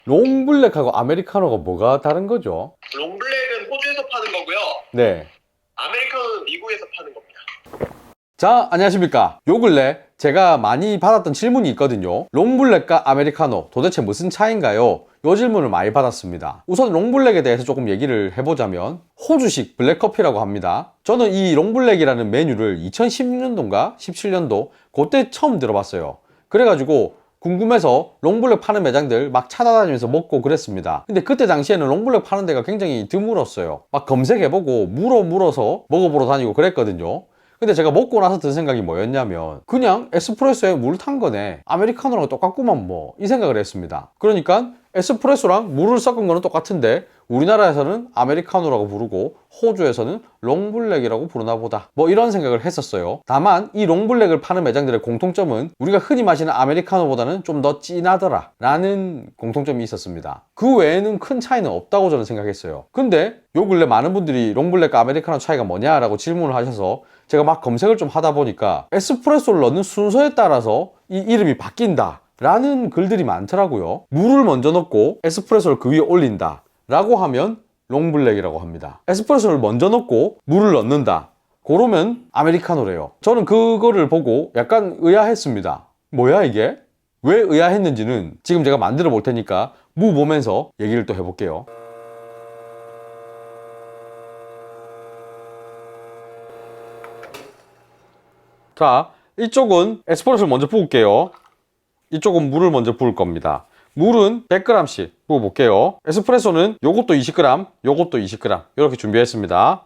롱블랙하고 아메리카노가 뭐가 다른 거죠? 롱블랙은 호주에서 파는 거고요. 네. 아메리카노는 미국에서 파는 겁니다. 자, 안녕하십니까. 요 근래 제가 많이 받았던 질문이 있거든요. 롱블랙과 아메리카노 도대체 무슨 차이인가요? 요 질문을 많이 받았습니다. 우선 롱블랙에 대해서 조금 얘기를 해보자면 호주식 블랙커피라고 합니다. 저는 이 롱블랙이라는 메뉴를 2016년도인가 17년도 그때 처음 들어봤어요. 그래가지고 궁금해서 롱블랙 파는 매장들 막 찾아다니면서 먹고 그랬습니다. 근데 그때 당시에는 롱블랙 파는 데가 굉장히 드물었어요. 막 검색해보고 물어서 먹어보러 다니고 그랬거든요. 근데 제가 먹고 나서 든 생각이 뭐였냐면 그냥 에스프레소에 물 탄 거네, 아메리카노랑 똑같구만 뭐, 이 생각을 했습니다. 그러니까 에스프레소랑 물을 섞은 거는 똑같은데 우리나라에서는 아메리카노라고 부르고 호주에서는 롱블랙이라고 부르나 보다, 뭐 이런 생각을 했었어요. 다만 이 롱블랙을 파는 매장들의 공통점은 우리가 흔히 마시는 아메리카노보다는 좀 더 진하더라 라는 공통점이 있었습니다. 그 외에는 큰 차이는 없다고 저는 생각했어요. 근데 요 근래 많은 분들이 롱블랙과 아메리카노 차이가 뭐냐라고 질문을 하셔서 제가 막 검색을 좀 하다 보니까 에스프레소를 넣는 순서에 따라서 이 이름이 바뀐다 라는 글들이 많더라고요. 물을 먼저 넣고 에스프레소를 그 위에 올린다 라고 하면 롱블랙이라고 합니다. 에스프레소를 먼저 넣고 물을 넣는다 그러면 아메리카노래요. 저는 그거를 보고 약간 의아했습니다. 뭐야 이게? 왜 의아했는지는 지금 제가 만들어 볼 테니까 무 보면서 얘기를 또 해볼게요. 자, 이쪽은 에스프레소를 먼저 부을게요. 이쪽은 물을 먼저 부을 겁니다. 물은 100g씩 부어볼게요. 에스프레소는 요것도 20g, 요것도 20g 이렇게 준비했습니다.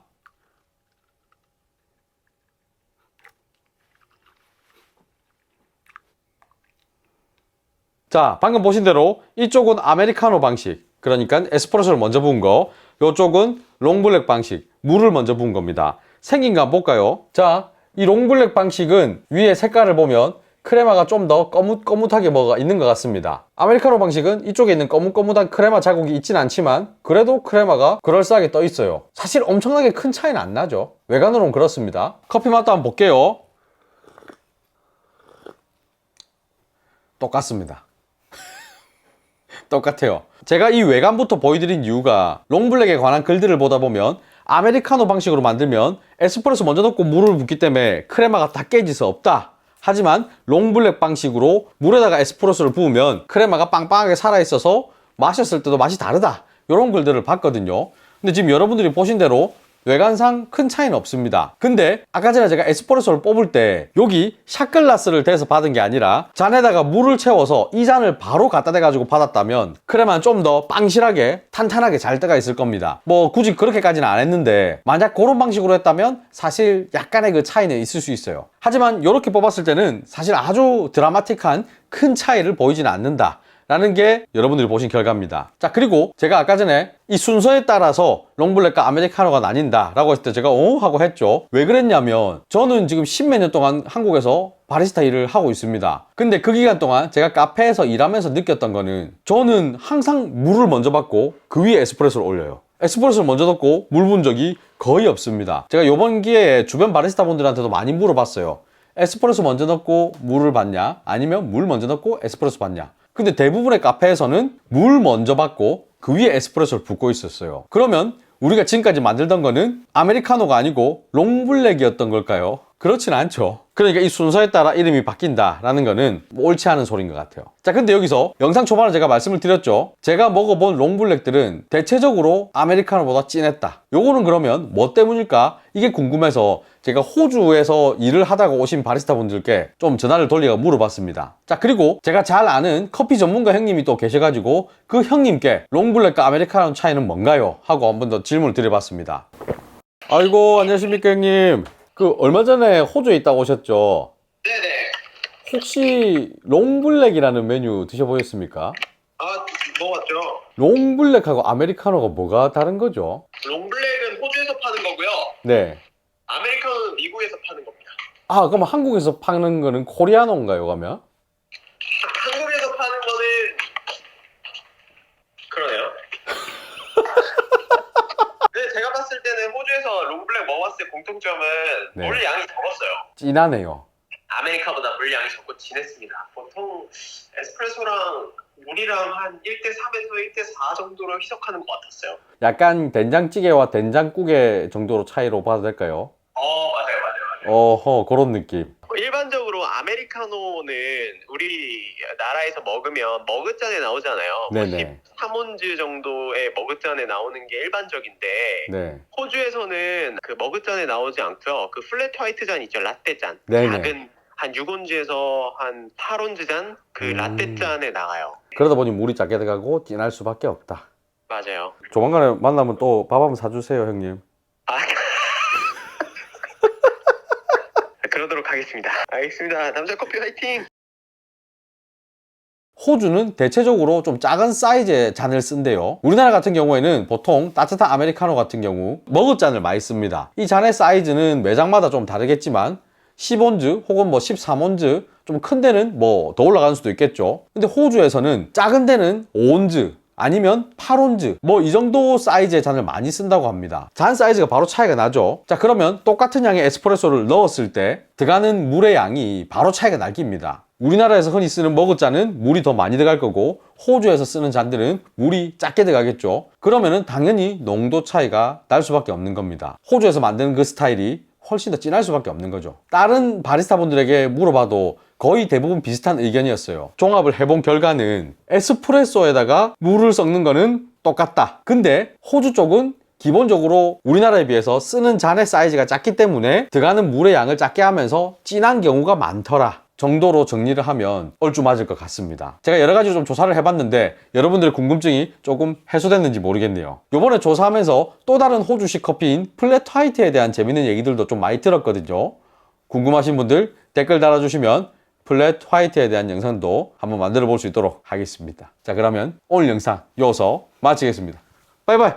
자, 방금 보신 대로 이쪽은 아메리카노 방식, 그러니까 에스프레소를 먼저 부은 거, 이쪽은 롱블랙 방식, 물을 먼저 부은 겁니다. 생긴 거 한번 볼까요? 자, 이 롱블랙 방식은 위에 색깔을 보면 크레마가 좀 더 거뭇거뭇하게 뭐가 있는 것 같습니다. 아메리카노 방식은 이쪽에 있는 거뭇거뭇한 크레마 자국이 있진 않지만 그래도 크레마가 그럴싸하게 떠 있어요. 사실 엄청나게 큰 차이는 안 나죠. 외관으로는 그렇습니다. 커피 맛도 한번 볼게요. 똑같습니다. 똑같아요. 제가 이 외관부터 보여드린 이유가 롱블랙에 관한 글들을 보다 보면 아메리카노 방식으로 만들면 에스프레소 먼저 넣고 물을 붓기 때문에 크레마가 다 깨질 수 없다. 하지만 롱블랙 방식으로 물에다가 에스프레소를 부으면 크레마가 빵빵하게 살아있어서 마셨을 때도 맛이 다르다, 이런 글들을 봤거든요. 근데 지금 여러분들이 보신 대로 외관상 큰 차이는 없습니다. 근데 아까 전에 제가 에스프레소를 뽑을 때 여기 샷글라스를 대서 받은 게 아니라 잔에다가 물을 채워서 이 잔을 바로 갖다 대가지고 받았다면 크레마는 좀 더 빵실하게 탄탄하게 잘 떠가 있을 겁니다. 뭐 굳이 그렇게까지는 안 했는데 만약 그런 방식으로 했다면 사실 약간의 그 차이는 있을 수 있어요. 하지만 이렇게 뽑았을 때는 사실 아주 드라마틱한 큰 차이를 보이지는 않는다 라는 게 여러분들이 보신 결과입니다. 자, 그리고 제가 아까 전에 이 순서에 따라서 롱블랙과 아메리카노가 나뉜다 라고 했을 때 제가 하고 했죠. 왜 그랬냐면 저는 지금 십몇 년 동안 한국에서 바리스타 일을 하고 있습니다. 근데 그 기간 동안 제가 카페에서 일하면서 느꼈던 거는 저는 항상 물을 먼저 받고 그 위에 에스프레소를 올려요. 에스프레소를 먼저 넣고 물 부은 적이 거의 없습니다. 제가 이번 기회에 주변 바리스타 분들한테도 많이 물어봤어요. 에스프레소 먼저 넣고 물을 받냐? 아니면 물 먼저 넣고 에스프레소 받냐? 근데 대부분의 카페에서는 물 먼저 받고 그 위에 에스프레소를 붓고 있었어요. 그러면 우리가 지금까지 만들던 거는 아메리카노가 아니고 롱블랙이었던 걸까요? 그렇진 않죠. 그러니까 이 순서에 따라 이름이 바뀐다라는 거는 옳지 않은 소리인 것 같아요. 자, 근데 여기서 영상 초반에 제가 말씀을 드렸죠. 제가 먹어본 롱블랙들은 대체적으로 아메리카노보다 진했다. 요거는 그러면 뭐 때문일까? 이게 궁금해서 제가 호주에서 일을 하다가 오신 바리스타 분들께 좀 전화를 돌려 물어봤습니다. 자, 그리고 제가 잘 아는 커피 전문가 형님이 또 계셔가지고 그 형님께 롱블랙과 아메리카노 차이는 뭔가요? 하고 한 번 더 질문을 드려봤습니다. 아이고, 안녕하십니까 형님. 그 얼마 전에 호주에 있다 오셨죠? 네네. 혹시 롱블랙이라는 메뉴 드셔보셨습니까? 아, 먹어봤죠. 롱블랙하고 아메리카노가 뭐가 다른 거죠? 롱블랙은 호주에서 파는 거고요. 네. 아메리카노는 미국에서 파는 겁니다. 아, 그럼 한국에서 파는 거는 코리아노인가요, 그러면? 한국에서 파는 거는 그러네요. 근데 제가 봤을 때는 호주에서 롱블랙 먹었을 때 공통점은 네. 물량이 적었어요. 진하네요. 아메리카보다 물량이 적고 진했습니다. 보통 에스프레소랑 우리랑 한 1대3에서 1대4 정도로 희석하는 것 같았어요. 약간 된장찌개와 된장국의 정도로 차이로 봐도 될까요? 맞아요, 맞아요. 어허, 그런 느낌. 일반적으로 아메리카노는 우리나라에서 먹으면 머그잔에 나오잖아요. 네네. 13온즈 정도의 머그잔에 나오는 게 일반적인데 네. 호주에서는 그 머그잔에 나오지 않고요. 그 플랫 화이트 잔 있죠, 라떼 잔. 네네. 작은 한 6온즈에서 한 8온즈 잔, 그 라떼 잔에 나가요. 그러다 보니 물이 작게 들어가고 진할 수밖에 없다. 맞아요. 조만간에 만나면 또 밥 한번 사주세요, 형님. 아, 그러도록 하겠습니다. 알겠습니다. 남자 커피 화이팅! 호주는 대체적으로 좀 작은 사이즈의 잔을 쓴대요. 우리나라 같은 경우에는 보통 따뜻한 아메리카노 같은 경우 머그잔을 많이 씁니다. 이 잔의 사이즈는 매장마다 좀 다르겠지만 10온즈 혹은 뭐 13온즈 좀 큰 데는 뭐 더 올라가는 수도 있겠죠. 근데 호주에서는 작은 데는 5온즈 아니면 8온즈 뭐 이 정도 사이즈의 잔을 많이 쓴다고 합니다. 잔 사이즈가 바로 차이가 나죠. 자, 그러면 똑같은 양의 에스프레소를 넣었을 때 들어가는 물의 양이 바로 차이가 날 겁니다. 우리나라에서 흔히 쓰는 머그잔은 물이 더 많이 들어갈 거고 호주에서 쓰는 잔들은 물이 작게 들어가겠죠. 그러면은 당연히 농도 차이가 날 수밖에 없는 겁니다. 호주에서 만드는 그 스타일이 훨씬 더 진할 수밖에 없는 거죠. 다른 바리스타 분들에게 물어봐도 거의 대부분 비슷한 의견이었어요. 종합을 해본 결과는 에스프레소에다가 물을 섞는 거는 똑같다. 근데 호주 쪽은 기본적으로 우리나라에 비해서 쓰는 잔의 사이즈가 작기 때문에 들어가는 물의 양을 작게 하면서 진한 경우가 많더라 정도로 정리를 하면 얼추 맞을 것 같습니다. 제가 여러 가지 좀 조사를 해봤는데 여러분들의 궁금증이 조금 해소됐는지 모르겠네요. 요번에 조사하면서 또 다른 호주식 커피인 플랫 화이트에 대한 재밌는 얘기들도 좀 많이 들었거든요. 궁금하신 분들 댓글 달아주시면 플랫 화이트에 대한 영상도 한번 만들어 볼 수 있도록 하겠습니다. 자, 그러면 오늘 영상 여기서 마치겠습니다. 바이바이.